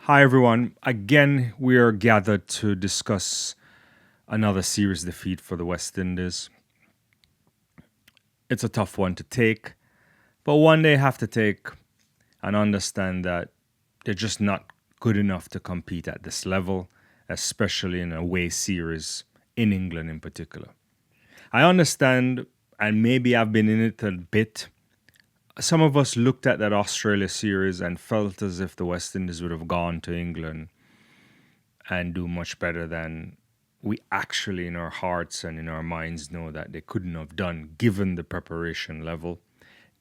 Hi, everyone. Again, we are gathered to discuss another series defeat for the West Indies. It's a tough one to take, but one they have to take and understand that they're just not good enough to compete at this level, especially in a away series in England in particular. I understand, and maybe I've been in it a bit. Some of us looked at that Australia series and felt as if the West Indies would have gone to England and do much better than we actually, in our hearts and in our minds, know that they couldn't have done given the preparation level,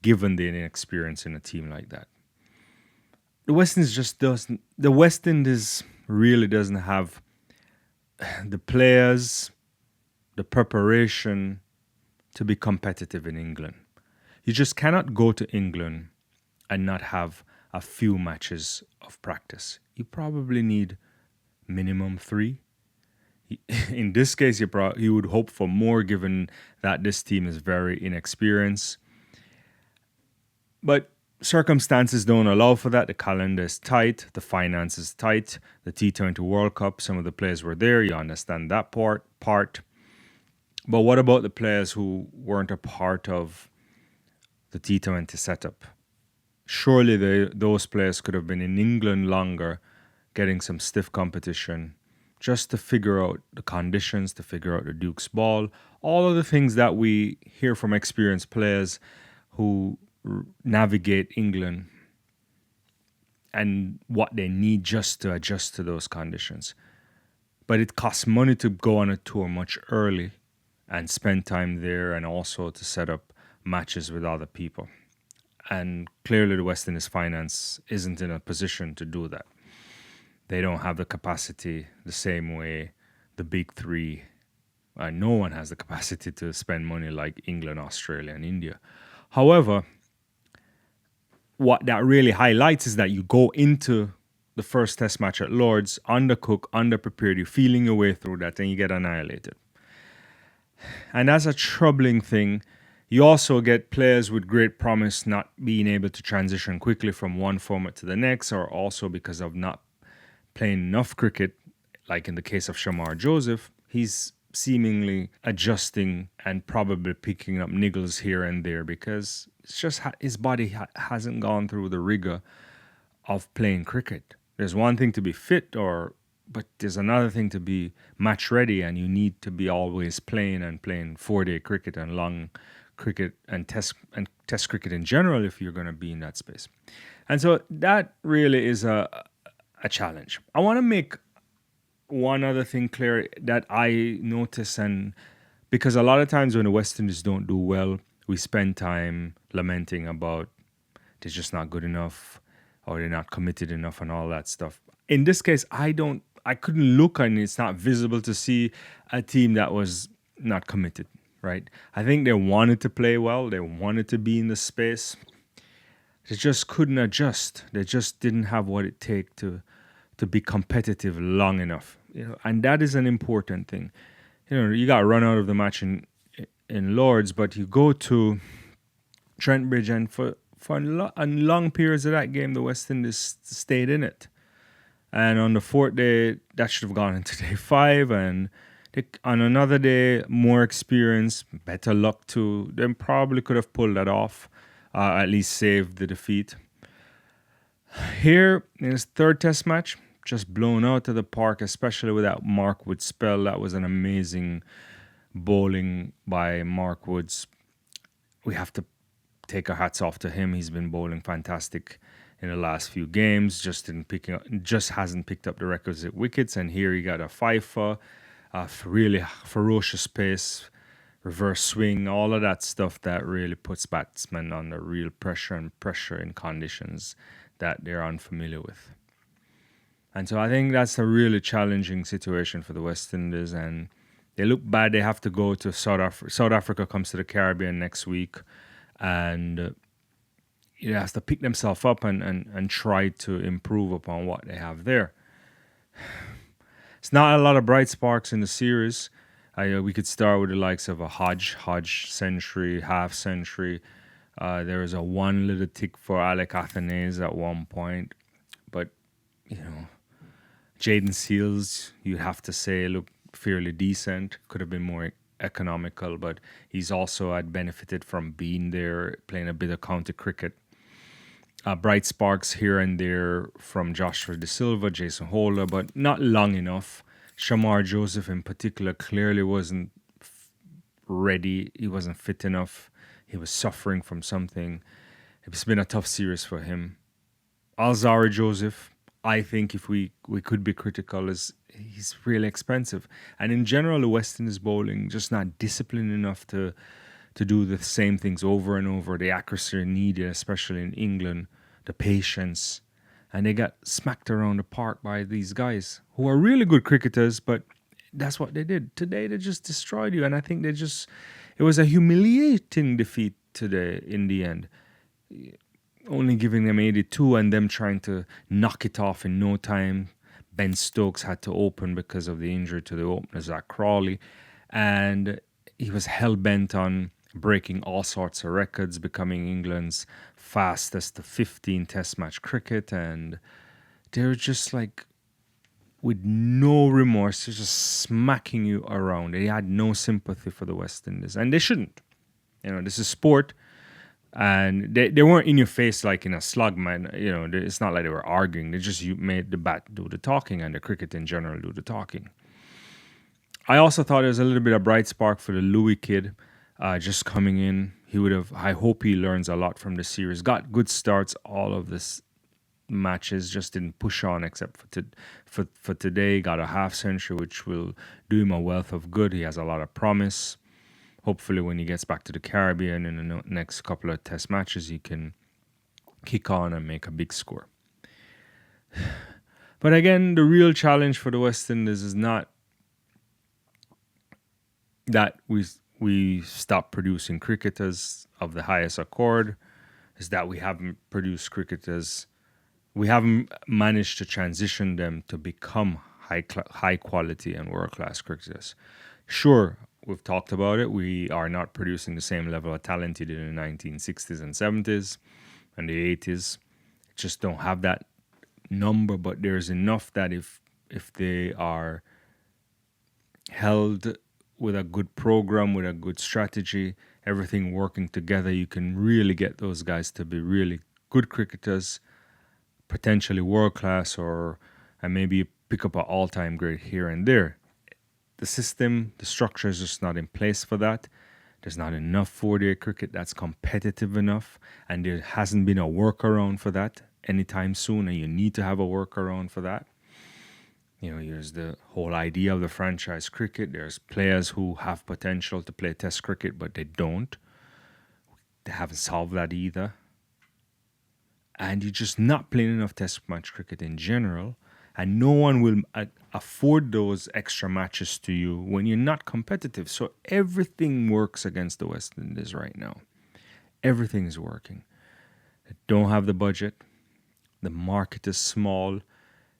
given the inexperience in a team like that. The West Indies just doesn't, the West Indies really doesn't have the players, the preparation to be competitive in England. You just cannot go to England and not have a few matches of practice. You probably need minimum 3. In this case, you would hope for more given that this team is very inexperienced. But circumstances don't allow for that. The calendar is tight. The finance is tight. The T20 World Cup, some of the players were there. You understand that part. But what about the players who weren't a part of the T20 setup? Surely those players could have been in England longer, getting some stiff competition, just to figure out the conditions, to figure out the Duke's ball, all of the things that we hear from experienced players who navigate England and what they need just to adjust to those conditions. But it costs money to go on a tour much early and spend time there, and also to set up matches with other people. And clearly the West Indies finance isn't in a position to do that. They don't have the capacity the same way the big three. No one has the capacity to spend money like England, Australia, and India. However, what that really highlights is that you go into the first test match at Lord's undercooked, underprepared, you're feeling your way through that, and you get annihilated. And that's a troubling thing. You also get players with great promise not being able to transition quickly from one format to the next, or also because of not playing enough cricket, like in the case of Shamar Joseph. He's seemingly adjusting and probably picking up niggles here and there because it's just his body hasn't gone through the rigor of playing cricket. There's one thing to be fit, but there's another thing to be match ready, and you need to be always playing 4-day cricket and long cricket and test cricket in general if you're going to be in that space. And so that really is a challenge. I want to make one other thing clear that I notice, and because a lot of times when the West Indies don't do well, we spend time lamenting about they're just not good enough or they're not committed enough and all that stuff. In this case, I couldn't look, and it's not visible to see a team that was not committed, right? I think they wanted to play well. They wanted to be in the space. They just couldn't adjust. They just didn't have what it takes to be competitive long enough. And that is an important thing. You got run out of the match in Lords, but you go to Trent Bridge, and for long periods of that game, the West Indies stayed in it. And on the fourth day, that should have gone into day 5. And on another day, more experience, better luck too. They probably could have pulled that off, at least saved the defeat. Here, in his third test match, just blown out of the park, especially with that Mark Wood spell. That was an amazing bowling by Mark Woods. We have to take our hats off to him. He's been bowling fantastic in the last few games. Just hasn't picked up the requisite wickets. And here he got a fifer, a really ferocious pace, reverse swing, all of that stuff that really puts batsmen under real pressure in conditions that they're unfamiliar with. And so I think that's a really challenging situation for the West Indies, and they look bad. They have to go to South Africa. South Africa comes to the Caribbean next week, and they have to pick themselves up and try to improve upon what they have there. It's not a lot of bright sparks in the series. We could start with the likes of a Hodge century, half century. There was a one little tick for Alec Athanaze at one point, but Jaden Seals, you'd have to say, look fairly decent. Could have been more economical, but he's also had benefited from being there, playing a bit of county cricket. Bright sparks here and there from Joshua De Silva, Jason Holder, but not long enough. Shamar Joseph in particular clearly wasn't ready. He wasn't fit enough. He was suffering from something. It's been a tough series for him. Alzari Joseph, I think if we could be critical, is he's really expensive. And in general, the West Indies bowling just not disciplined enough to do the same things over and over. The accuracy needed, especially in England, the patience. And they got smacked around the park by these guys who are really good cricketers, but that's what they did. Today, they just destroyed you. And I think it was a humiliating defeat today in the end. Only giving them 82 and them trying to knock it off in no time. Ben Stokes had to open because of the injury to the openers at Crawley. And he was hell-bent on breaking all sorts of records, becoming England's fastest to 15 test match cricket. And they're just like, with no remorse, they're just smacking you around. They had no sympathy for the West Indies. And they shouldn't. This is sport. And they weren't in your face like in a slug, man. It's not like they were arguing. They just made the bat do the talking and the cricket in general do the talking. I also thought there was a little bit of bright spark for the Louis kid just coming in. I hope he learns a lot from the series. Got good starts all of this matches, just didn't push on except for today. Got a half century, which will do him a wealth of good. He has a lot of promise. Hopefully when he gets back to the Caribbean in the next couple of test matches, he can kick on and make a big score. But again, the real challenge for the West Indies is not that we stop producing cricketers of the highest accord, is that we haven't produced cricketers. We haven't managed to transition them to become high quality and world-class cricketers. Sure, we've talked about it. We are not producing the same level of talent you did in the 1960s and 70s and the 80s. Just don't have that number, but there's enough that if they are held with a good program, with a good strategy, everything working together, you can really get those guys to be really good cricketers, potentially world-class, and maybe pick up an all-time great here and there. The system, the structure is just not in place for that. There's not enough 4-day cricket that's competitive enough, and there hasn't been a workaround for that anytime soon, and you need to have a workaround for that. There's the whole idea of the franchise cricket. There's players who have potential to play test cricket, but they don't. They haven't solved that either. And you're just not playing enough test match cricket in general. And no one will afford those extra matches to you when you're not competitive. So everything works against the West Indies right now. Everything is working. They don't have the budget. The market is small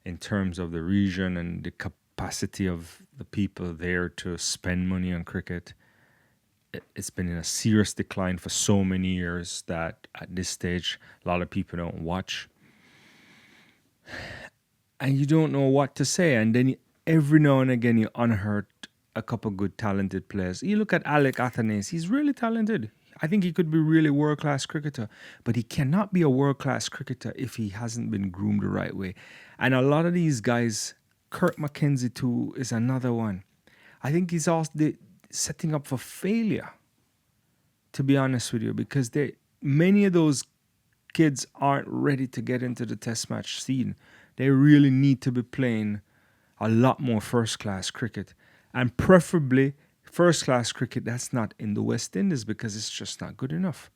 in terms of the region and the capacity of the people there to spend money on cricket. It's been in a serious decline for so many years that at this stage, a lot of people don't watch. And you don't know what to say. And then every now and again, you unearth a couple good talented players. You look at Alec Athanaze. He's really talented. I think he could be really world-class cricketer. But he cannot be a world-class cricketer if he hasn't been groomed the right way. And a lot of these guys, Kirk McKenzie too is another one. I think he's also setting up for failure, to be honest with you, because many of those kids aren't ready to get into the test match scene. They really need to be playing a lot more first-class cricket. And preferably first-class cricket that's not in the West Indies, because it's just not good enough.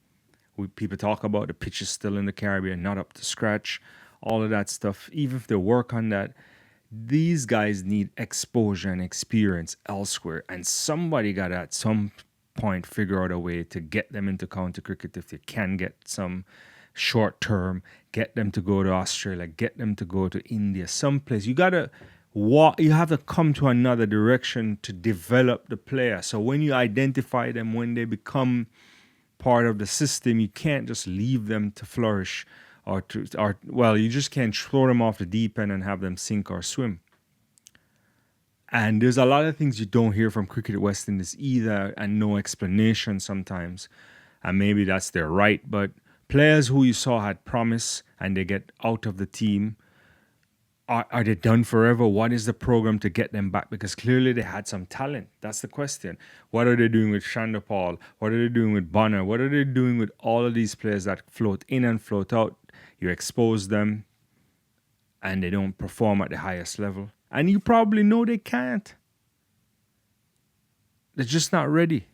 People talk about the pitches still in the Caribbean, not up to scratch, all of that stuff. Even if they work on that, these guys need exposure and experience elsewhere. And somebody got to at some point figure out a way to get them into county cricket if they can get some short term, get them to go to Australia, get them to go to India, someplace. You have to come to another direction to develop the player. So when you identify them, when they become part of the system, you can't just leave them to flourish, you just can't throw them off the deep end and have them sink or swim. And there's a lot of things you don't hear from Cricket at West Indies either, and no explanation sometimes. And maybe that's their right, but players who you saw had promise and they get out of the team, are they done forever? What is the program to get them back? Because clearly they had some talent. That's the question. What are they doing with Shandapal? What are they doing with Bonner? What are they doing with all of these players that float in and float out? You expose them and they don't perform at the highest level. And you probably know they can't. They're just not ready.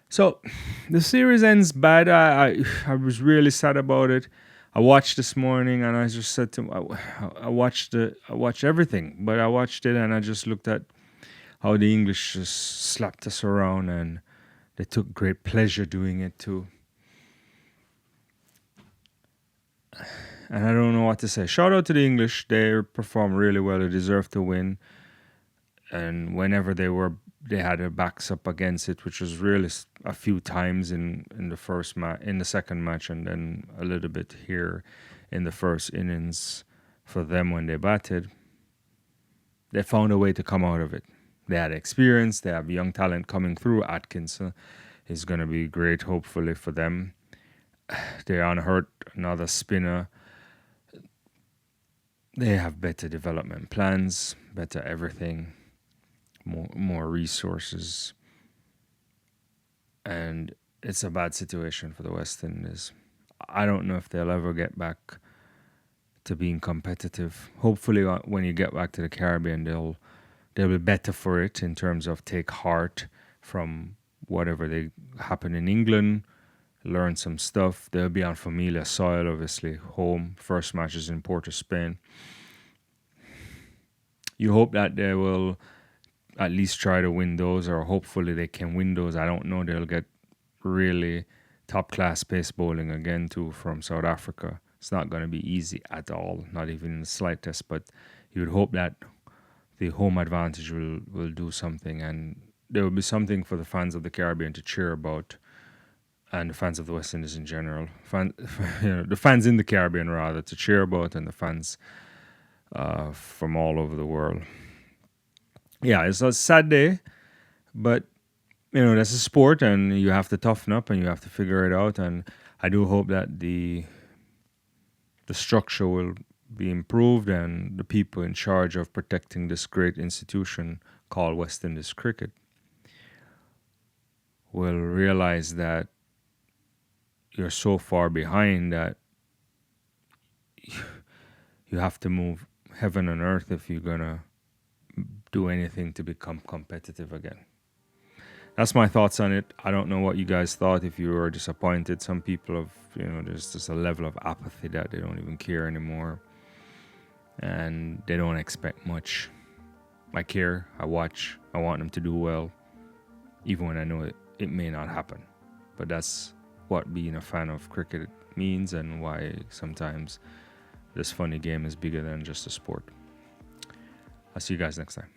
So the series ends bad. I was really sad about it. I watched this morning and I just said to him, I watched everything, but I watched it and I just looked at how the English just slapped us around and they took great pleasure doing it too. And I don't know what to say. Shout out to the English. They performed really well. They deserved to win. And whenever they had their backs up against it, which was really a few times in the second match, and then a little bit here in the first innings for them when they batted. They found a way to come out of it. They had experience. They have young talent coming through. Atkinson is going to be great, hopefully, for them. They're unhurt. Another spinner. They have better development plans, better everything. More resources, and it's a bad situation for the West Indies. I don't know if they'll ever get back to being competitive. Hopefully, when you get back to the Caribbean, they'll be better for it in terms of take heart from whatever they happen in England, learn some stuff. They'll be on familiar soil, obviously, home. First match is in Port of Spain. You hope that they will at least try to win those, or hopefully they can win those. I don't know. They'll get really top-class pace bowling again, too, from South Africa. It's not going to be easy at all, not even in the slightest, but you would hope that the home advantage will do something, and there will be something for the fans of the Caribbean to cheer about, and the fans of the West Indies in general. The fans in the Caribbean, rather, to cheer about, and the fans from all over the world. Yeah, it's a sad day, but that's a sport, and you have to toughen up and you have to figure it out. And I do hope that the structure will be improved, and the people in charge of protecting this great institution called West Indies Cricket will realize that you're so far behind that you have to move heaven and earth if you're gonna do anything to become competitive again. That's my thoughts on it. I don't know what you guys thought, if you were disappointed. Some people have, there's just a level of apathy that they don't even care anymore. And they don't expect much. I care, I watch, I want them to do well, even when I know it may not happen. But that's what being a fan of cricket means, and why sometimes this funny game is bigger than just a sport. I'll see you guys next time.